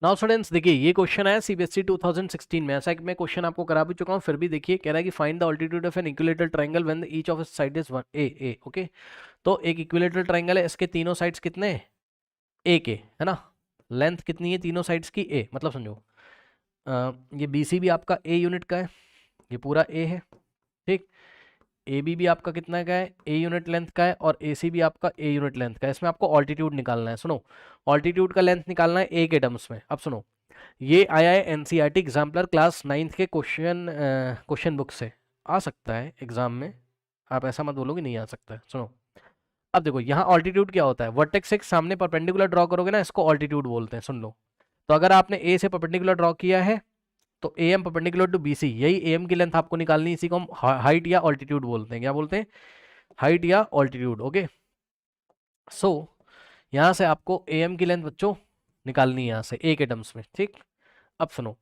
Now students देखिए, ये question है सीबीएसई 2016 में। ऐसा एक मैं क्वेश्चन आपको करा भी चुका हूँ, फिर भी देखिए कह रहा है कि find the altitude of an equilateral triangle when each of its side is 1 A. Okay, तो एक इक्विलेटरल ट्रायंगल है, इसके तीनों साइड्स कितने हैं? ए के, है ना। लेंथ कितनी है तीनों साइड्स की? ए, मतलब समझो ये बीसी भी आपका ए यूनिट का है, ये पूरा ए है, ठीक। ए बी भी आपका कितना का है? ए यूनिट लेंथ का है, और ए सी भी आपका ए यूनिट लेंथ का है। इसमें आपको ऑल्टीट्यूड निकालना है। सुनो, ऑल्टीट्यूड का लेंथ निकालना है ए के टर्म्स में। अब सुनो, ये आया है एनसीईआरटी एग्जाम्पलर क्लास 9th के क्वेश्चन बुक से। आ सकता है एग्जाम में, आप ऐसा मत बोलो कि नहीं आ सकता है। सुनो, अब देखो यहाँ ऑल्टीट्यूड क्या होता है? वर्टेक्स से सामने परपेंडिकुलर ड्रॉ करोगे ना, इसको ऑल्टीट्यूड बोलते हैं। सुन लो, तो अगर आपने ए से परपेंडिकुलर ड्रॉ किया है तो A M perpendicular to B C, यही ए एम की लेंथ आपको निकालनी है। इसी को हम हाइट या ऑल्टीट्यूड बोलते हैं। क्या बोलते हैं? हाइट या ऑल्टीट्यूड। ओके, सो यहाँ से आपको ए एम की लेंथ बच्चों निकालनी है यहाँ से ए के टर्म्स में, ठीक। अब सुनो,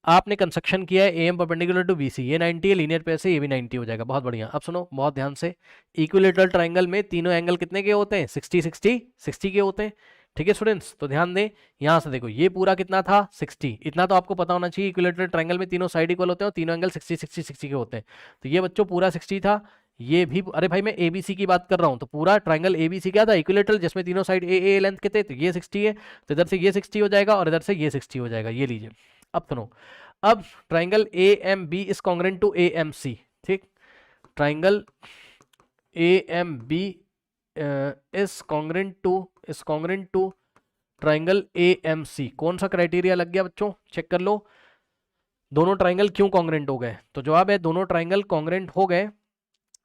आपने कंस्ट्रक्शन किया है A M perpendicular to B C, ये 90 है, लीनियर पे से ये भी 90 हो जाएगा। बहुत बढ़िया। अब सुनो बहुत ध्यान से, इक्विलेटरल ट्राइंगल में तीनों एंगल कितने के होते हैं? 60 60 60 के होते हैं, ठीक है स्टूडेंट्स। तो ध्यान दें, यहाँ से देखो ये पूरा कितना था? 60। इतना तो आपको पता होना चाहिए, इक्विलेटरल ट्राइंगल में तीनों साइड इक्वल होते हैं और तीनों एंगल 60 60 60 के होते हैं। तो ये बच्चों पूरा 60 था, ये भी। अरे भाई मैं एबीसी की बात कर रहा हूँ, तो पूरा ट्राइंगल एबीसी क्या था? इक्विलेटरल, जिसमें तीनों साइड ए लेंथ के थे। तो ये 60 है, तो इधर से ये 60 हो जाएगा और इधर से ये 60 हो जाएगा। ये लीजिए। अब सुनो, अब triangle A M B is congruent to A M C, ठीक। Triangle A M B is congruent to triangle A M C. कौन सा क्राइटेरिया लग गया बच्चों? चेक कर लो, दोनों ट्राइंगल क्यों कॉन्ग्रेंट हो गए? तो जवाब है दोनों ट्राइंगल कॉन्ग्रेंट हो गए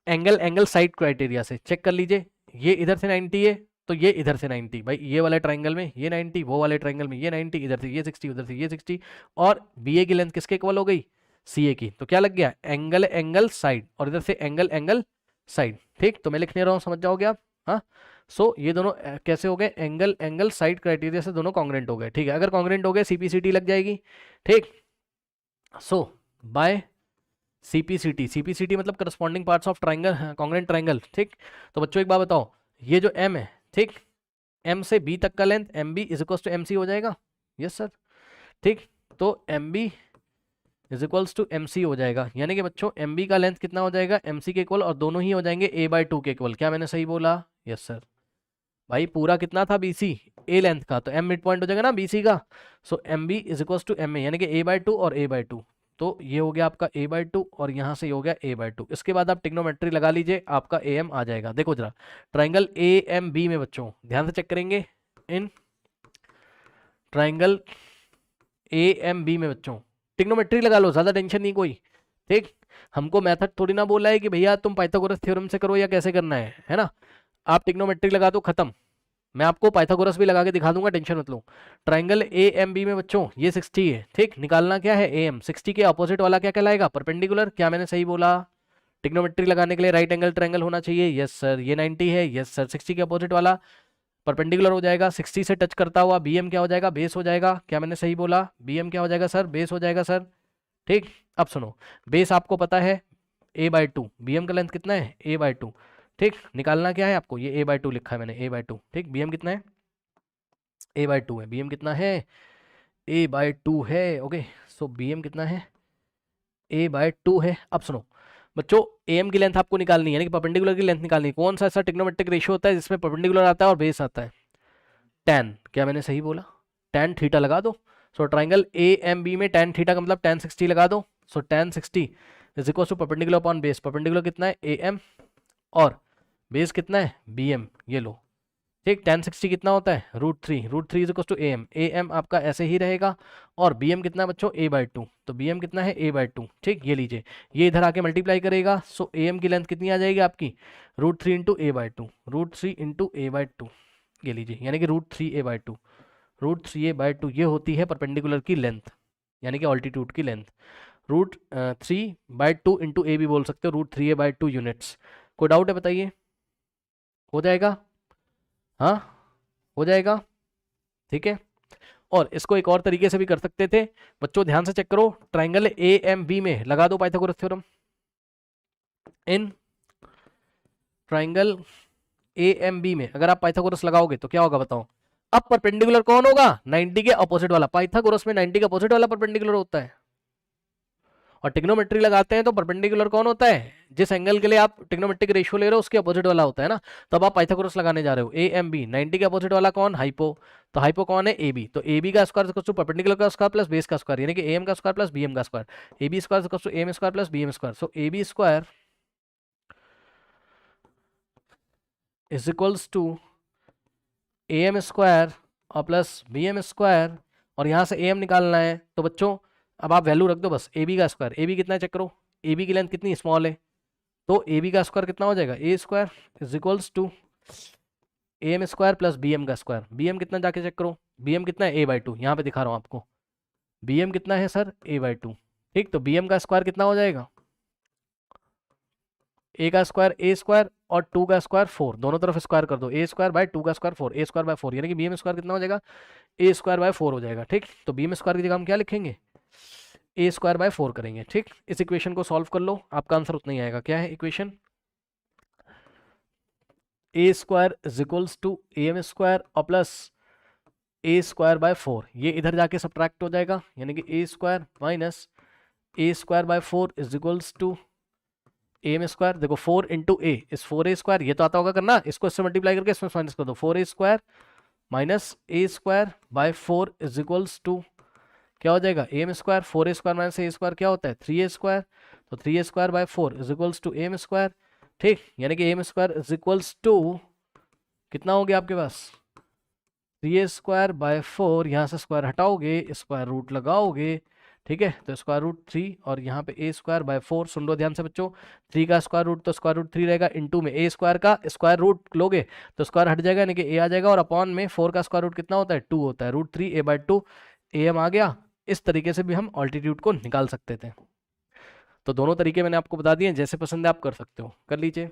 एंगल साइड क्राइटेरिया से। चेक कर लीजिए, ये इधर से 90 है तो ये इधर से 90, भाई ये वाले ट्राइंगल में ये 90, वो वाले ट्राइंगल में ये 90, इधर से ये 60, उधर से ये 60, और बी ए की लेंथ किसके इक्वल हो गई? सी ए की। तो क्या लग गया? एंगल साइड, और इधर से एंगल साइड, ठीक। तो मैं लिखने रहा हूँ, समझ जाओगे आप। हाँ, सो ये दोनों कैसे हो गए? एंगल साइड क्राइटेरिया से दोनों कॉन्ग्रेंट हो गए, ठीक है। अगर कॉन्ग्रेंट हो गए सीपीसीटी लग जाएगी, ठीक। सो बाय सीपीसीटी मतलब corresponding parts of triangle, congruent triangle, ठीक। तो बच्चों एक बात बताओ, ये जो एम है, ठीक, एम से बी तक का length M B is equals to M C हो जाएगा। यस सर, ठीक। तो M B is equals to M C हो जाएगा, यानी कि बच्चों एम बी का लेंथ कितना हो जाएगा? एम सी के इक्वल, और दोनों ही हो जाएंगे ए बाय टू के इक्वल। क्या मैंने सही बोला? Yes sir. भाई पूरा कितना था बी सी? ए लेंथ का, तो एम मिड पॉइंट हो जाएगा ना बी सी का। So M B is equals to M A, यानी कि ए बाय टू और ए बाय टू। तो ये हो गया आपका ए बाय टू, और यहाँ से ये हो गया ए बाय टू। इसके बाद आप टिग्नोमेट्री लगा लीजिए, आपका ए एम आ जाएगा। देखो जरा, ट्राइंगल ए एम बी में बच्चों ध्यान से चेक करेंगे, in triangle A M B में बच्चों टिग्नोमेट्री लगा लो, ज़्यादा टेंशन नहीं कोई, ठीक। हमको मेथड थोड़ी ना बोला है कि भैया तुम पाइथागोरस थ्योरम से करो या कैसे करना है ना। आप टिग्नोमेट्री लगा दो, खत्म। मैं आपको पाइथागोरस भी लगा के दिखा दूंगा, टेंशन मत लो। ट्राइंगल ए एम बी में बच्चों ये 60 है, ठीक। निकालना क्या है? A M. 60 के अपोजिट वाला क्या कहलाएगा? परपेंडिकुलर। क्या मैंने सही बोला? टिग्नोमेट्री लगाने के लिए राइट एंगल ट्रायंगल होना चाहिए। यस सर, ये 90 है। यस सर, 60 के अपोजिट वाला परपेंडिकुलर हो जाएगा। 60 से टच करता हुआ बी एम क्या हो जाएगा? बेस हो जाएगा। क्या मैंने सही बोला? बी एम क्या हो जाएगा सर? बेस हो जाएगा सर, ठीक। अब सुनो, बेस आपको पता है ए बाय टू, बी एम का लेंथ कितना है? ए बाय टू, ठीक। निकालना क्या है आपको? ये ए बाय टू लिखा है मैंने, ए बाय टू, ठीक। बी एम कितना है? ए बाय टू है। बी एम कितना है? ए बाय टू है। ओके, सो बी एम कितना है? ए बाय टू है। अब सुनो बच्चों, ए एम की लेंथ आपको निकालनी है, यानी कि परपेंडिकुलर की लेंथ निकालनी है। कौन सा ऐसा ट्रिग्नोमेट्रिक रेशियो होता है जिसमें परपेंडिकुलर आता है और बेस आता है? tan। क्या मैंने सही बोला? tan थीटा लगा दो। So triangle A M B में tan थीटा का मतलब tan 60 लगा दो। So tan 60 is equal to perpendicular upon base. Perpendicular कितना है? ए एम, और बेस कितना है? B M. ये लो, ठीक। tan 60 कितना होता है? √3। √3 is equal to A M. A M आपका ऐसे ही रहेगा, और बी एम कितना है बच्चों? ए बाय टू। तो बी एम कितना है? ए बाय टू, ठीक। ये लीजिए, ये इधर आके मल्टीप्लाई करेगा। सो ए एम की लेंथ कितनी आ जाएगी आपकी? √3 into A by two. √3 into A by two, ये लीजिए, यानी कि √3 A by two. √3 A by two ये होती है परपेंडिकुलर की लेंथ, यानी कि ऑल्टीट्यूड की लेंथ। √3/2 इंटू ए भी बोल सकते हो, √3a/2 यूनिट्स। कोई डाउट है बताइए? हो जाएगा? हाँ, हो जाएगा, ठीक है। और इसको एक और तरीके से भी कर सकते थे बच्चों, ध्यान से चेक करो। ट्राइंगल ए एम बी में लगा दो Pythagoras theorem. In triangle A M B में अगर आप पाइथागोरस लगाओगे तो क्या होगा बताओ? अब परपेंडिकुलर कौन होगा? 90 के अपोजिट वाला। पाइथागोरस में 90 के अपोजिट वाला परपेंडिकुलर होता है। और ट्रिग्नोमेट्री लगाते हैं तो परपेंडिकुलर कौन होता है? जिस एंगल के लिए आप ट्रिग्नोमेट्रिक रेशियो ले रहे हो उसके अपोजिट वाला होता है ना। तो अब आप पाइथागोरस लगाने जा रहे हो। ए एम बी, 90 के अपोजिट वाला कौन? हाइपो। तो हाइपो कौन है? A B. तो ए बी का स्क्वायर परपेंडिकुलर का स्क्वायर प्लस बेस का स्क्वायर, यानी कि ए एम का स्क्वायर प्लस बी एम का square. A B square A M square plus B M square. So A B square is equals to A M square और plus B M square, और यहाँ से A M निकालना है। तो बच्चों अब आप वैल्यू रख दो बस। ए बी का स्क्वायर, ए बी कितना है चेक करो। ए बी की लेंथ कितनी स्मॉल है, तो ए बी का स्क्वायर कितना हो जाएगा? A square is equals to A M square plus B M का स्क्वायर। बी एम कितना जाके चेक करो। बी एम कितना है? A by two. यहाँ पे दिखा रहा हूँ आपको। बी एम कितना है सर? A by to. ठीक, तो बी एम का स्क्वायर कितना हो जाएगा? ए का स्क्वायर ए स्क्वायर और 2 का स्क्वायर 4, दोनों तरफ स्क्वायर कर दो। ए स्क्वायर बाय 2 का स्क्वायर 4, ए स्क्वायर बाय 4, यानी कि बी एम स्क्वायर कितना हो जाएगा? ए स्क्वायर बाय 4 हो जाएगा। ठीक, तो बी एम स्क्वायर की जगह हम क्या लिखेंगे? ए स्क्वायर बाय 4 करेंगे। ठीक, इस इक्वेशन को सॉल्व कर लो, आपका आंसर उतना ही आएगा। क्या है equation? A square is equals to A M square और प्लस ए स्क्वायर बाय 4, ये इधर जाके सब्ट्रैक्ट हो जाएगा, यानी कि A square minus A square by 4 is equals to A M square. देखो 4 इंटू ए इस 4 ए स्क्वायर, ये तो आता होगा करना, इसको इससे मल्टीप्लाई करके इसमें माइनस कर दो। 4 A square minus A square by 4 is equals to क्या हो जाएगा? A M square. 4 A square minus A square क्या होता है? 3 ए स्क्वायर। तो 3 A square by 4 is equals to A M square. ठीक, यानी कि A M square is equals to कितना हो गया आपके पास? 3 ए स्क्वायर बाय 4, यहाँ से स्क्वायर हटाओगे, स्क्वायर रूट लगाओगे। ठीक है, तो स्क्वायर रूट 3 और यहाँ पे ए स्क्वायर बाय 4। सुन लो ध्यान से बच्चों, 3 का स्क्वायर रूट तो स्क्वायर रूट 3 रहेगा, इंटू में ए स्क्वायर का स्क्वायर रूट लोगे तो स्क्वायर हट जाएगा, यानी कि ए आ जाएगा, और अपॉन में 4 का स्क्वायर रूट कितना होता है? 2 होता है। Root 3 A by 2 A M आ गया। इस तरीके से भी हम ऑल्टीट्यूड को निकाल सकते थे। तो दोनों तरीके मैंने आपको बता दिए, जैसे पसंद है आप कर सकते हो, कर लीजिए।